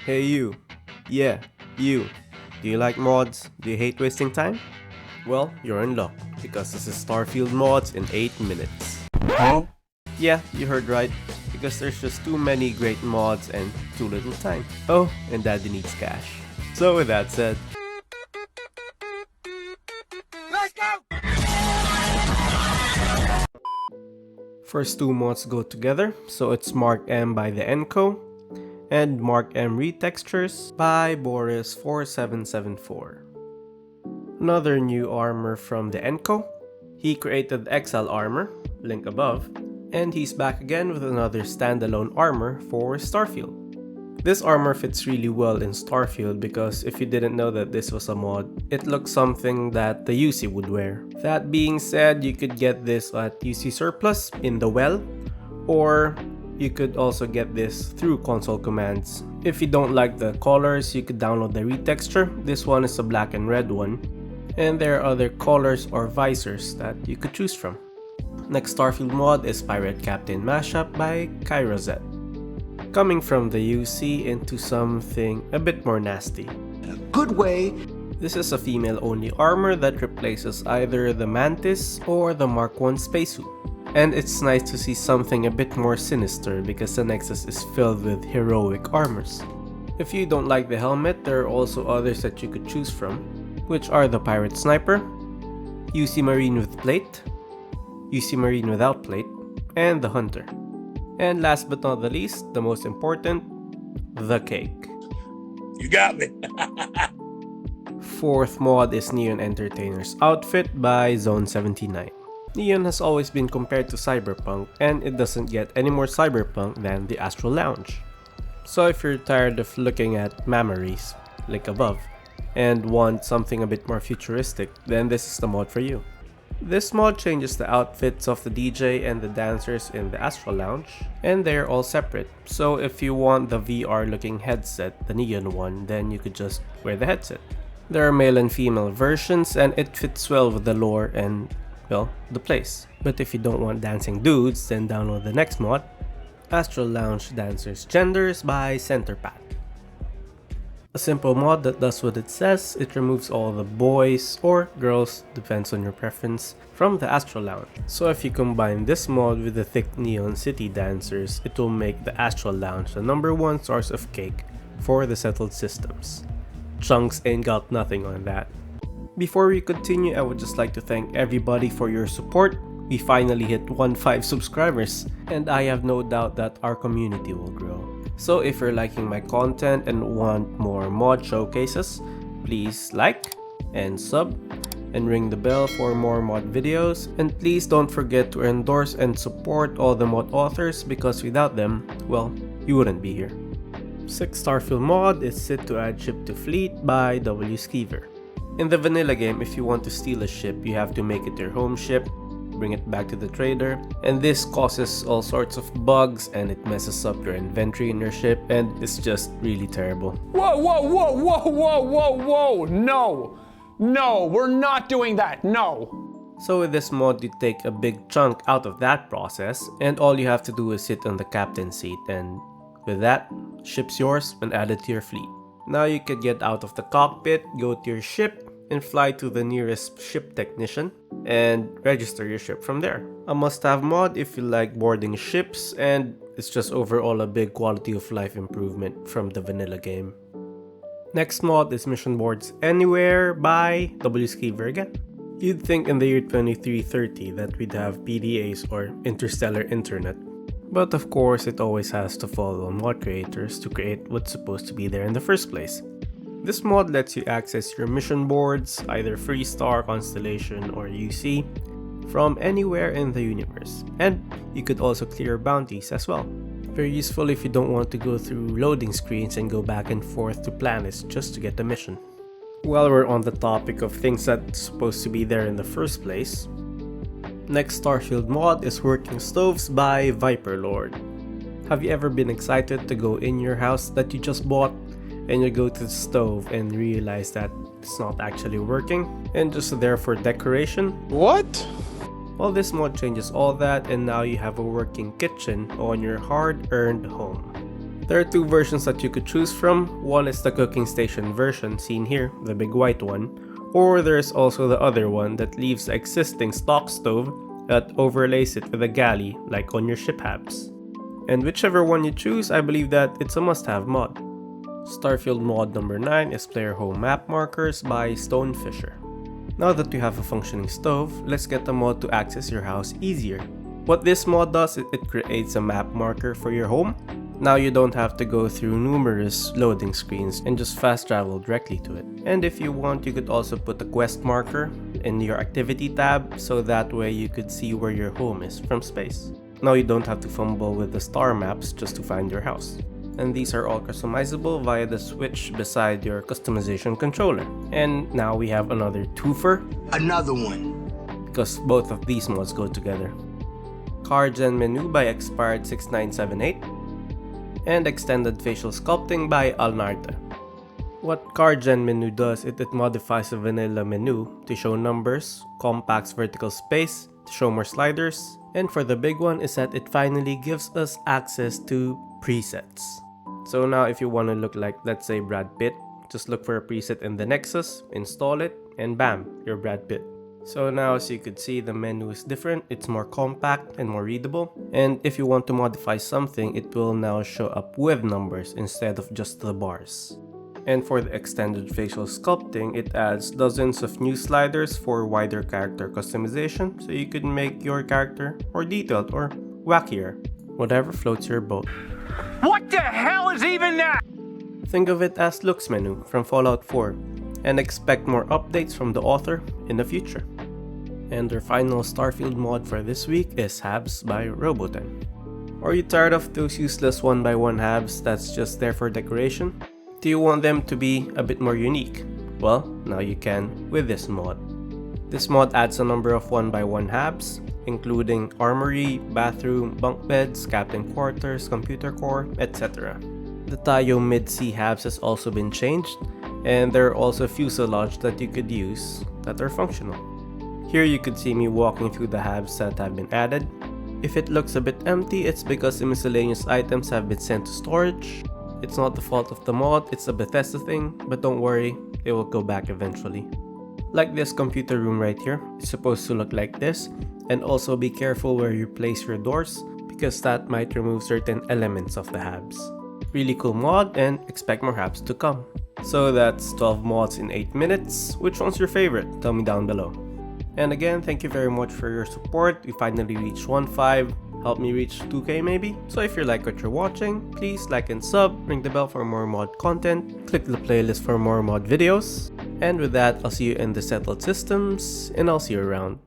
Hey you. Yeah, you. Do you like mods? Do you hate wasting time? Well, you're in luck, because this is Starfield mods in 8 minutes. Huh? Yeah, you heard right, because there's just too many great mods and too little time. Oh, and Daddy needs cash. So with that said, Let's go! first two mods go together, so it's Mark M by the Enco and Mark M Retextures by Boris4774. Another new armor from the Enco. He created Exile armor, link above, and he's back again with another standalone armor for Starfield. This armor fits really well in Starfield because if you didn't know that this was a mod, it looks something that the UC would wear. That being said, you could get this at UC Surplus in the well, or you could also get this through console commands. If you don't like the colors, you could download the retexture. This one is a black and red one, and there are other colors or visors that you could choose from. Next Starfield mod is Pirate Captain Mashup by Kyrozet. Coming from the UC into something a bit more nasty. A good way. This is a female-only armor that replaces either the Mantis or the Mark 1 spacesuit. And it's nice to see something a bit more sinister because the Nexus is filled with heroic armors. If you don't like the helmet, there are also others that you could choose from, which are the Pirate Sniper, UC Marine with plate, UC Marine without plate, and the Hunter. And last but not the least, the most important, the cake. You got me. Fourth mod is Neon Entertainer's outfit by Zone79. Neon has always been compared to Cyberpunk, and it doesn't get any more Cyberpunk than the Astral Lounge. So if you're tired of looking at memories, like above, and want something a bit more futuristic, then this is the mod for you. This mod changes the outfits of the DJ and the dancers in the Astral Lounge, and they're all separate. So if you want the VR looking headset, the Neon one, then you could just wear the headset. There are male and female versions, and it fits well with the lore and, well, the place. But if you don't want dancing dudes, then download the next mod, Astral Lounge Dancers Genders by Centerpath. A simple mod that does what it says. It removes all the boys or girls, depends on your preference, from the Astral Lounge. So if you combine this mod with the thick Neon City dancers, it will make the Astral Lounge the #1 source of cake for the settled systems. Chunks ain't got nothing on that. Before we continue, I would just like to thank everybody for your support. We finally hit 15 subscribers, and I have no doubt that our community will grow. So if you're liking my content and want more mod showcases, please like and sub and ring the bell for more mod videos, and please don't forget to endorse and support all the mod authors because without them, well, you wouldn't be here. 6th Starfield mod is Sit to Add Ship to Fleet by W. Skeever. In the vanilla game, if you want to steal a ship, you have to make it your home ship, bring it back to the trader, and this causes all sorts of bugs and it messes up your inventory in your ship, and it's just really terrible. Whoa, whoa, whoa, whoa, whoa, whoa, whoa, no! No, we're not doing that, no! So with this mod, you take a big chunk out of that process, and all you have to do is sit on the captain's seat, and with that, ship's yours and add it to your fleet. Now you could get out of the cockpit, go to your ship, and fly to the nearest ship technician and register your ship from there. A must-have mod if you like boarding ships, and it's just overall a big quality of life improvement from the vanilla game. Next mod is Mission Boards Anywhere by W. Skeever again. You'd think in the year 2330 that we'd have PDAs or interstellar internet, but of course it always has to follow mod creators to create what's supposed to be there in the first place. This mod lets you access your mission boards, either Freestar, Constellation, or UC, from anywhere in the universe, and you could also clear bounties as well. Very useful if you don't want to go through loading screens and go back and forth to planets just to get a mission. While we're on the topic of things that's supposed to be there in the first place, next Starfield mod is Working Stoves by Viper Lord. Have you ever been excited to go in your house that you just bought, and you go to the stove and realize that it's not actually working and just there for decoration? What? Well, this mod changes all that, and now you have a working kitchen on your hard-earned home. There are two versions that you could choose from. One is the cooking station version, seen here, the big white one, or there's also the other one that leaves the existing stock stove that overlays it with a galley like on your ship habs. And whichever one you choose, I believe that it's a must-have mod. Starfield mod number 9 is Player Home Map Markers by Stonefisher. Now that you have a functioning stove, let's get the mod to access your house easier. What this mod does is it creates a map marker for your home. Now you don't have to go through numerous loading screens and just fast travel directly to it. And if you want, you could also put a quest marker in your activity tab, so that way you could see where your home is from space. Now you don't have to fumble with the star maps just to find your house. And these are all customizable via the switch beside your customization controller. And now we have another twofer. Another one. Because both of these mods go together. Cards and Menu by Expired 6978. And Extended Facial Sculpting by Alnarte. What Card Gen Menu does is it modifies a vanilla menu to show numbers, compacts vertical space, to show more sliders, and for the big one is that it finally gives us access to presets. So now if you want to look like, let's say, Brad Pitt, just look for a preset in the Nexus, install it, and bam, you're Brad Pitt. So now as you could see, the menu is different, it's more compact and more readable. And if you want to modify something, it will now show up with numbers instead of just the bars. And for the extended facial sculpting, it adds dozens of new sliders for wider character customization, so you could make your character more detailed or wackier, whatever floats your boat. What the hell is even that? Think of it as looks menu from Fallout 4, and expect more updates from the author in the future. And our final Starfield mod for this week is Habs by Roboten. Are you tired of those useless 1x1 Habs that's just there for decoration? Do you want them to be a bit more unique? Well, now you can with this mod. This mod adds a number of 1x1 Habs, including armory, bathroom, bunk beds, captain quarters, computer core, etc. The Tayo mid-sea Habs has also been changed, and there are also fuselage that you could use that are functional. Here you could see me walking through the Habs that have been added. If it looks a bit empty, it's because the miscellaneous items have been sent to storage. It's not the fault of the mod, it's a Bethesda thing, but don't worry, it will go back eventually. Like this computer room right here, it's supposed to look like this, and also be careful where you place your doors, because that might remove certain elements of the Habs. Really cool mod, and expect more Habs to come. So that's 12 mods in 8 minutes. Which one's your favorite? Tell me down below. And again, thank you very much for your support. We finally reached 1.5. Help me reach 2K maybe. So if you like what you're watching, please like and sub, ring the bell for more mod content, click the playlist for more mod videos. And with that, I'll see you in the Settled Systems, and I'll see you around.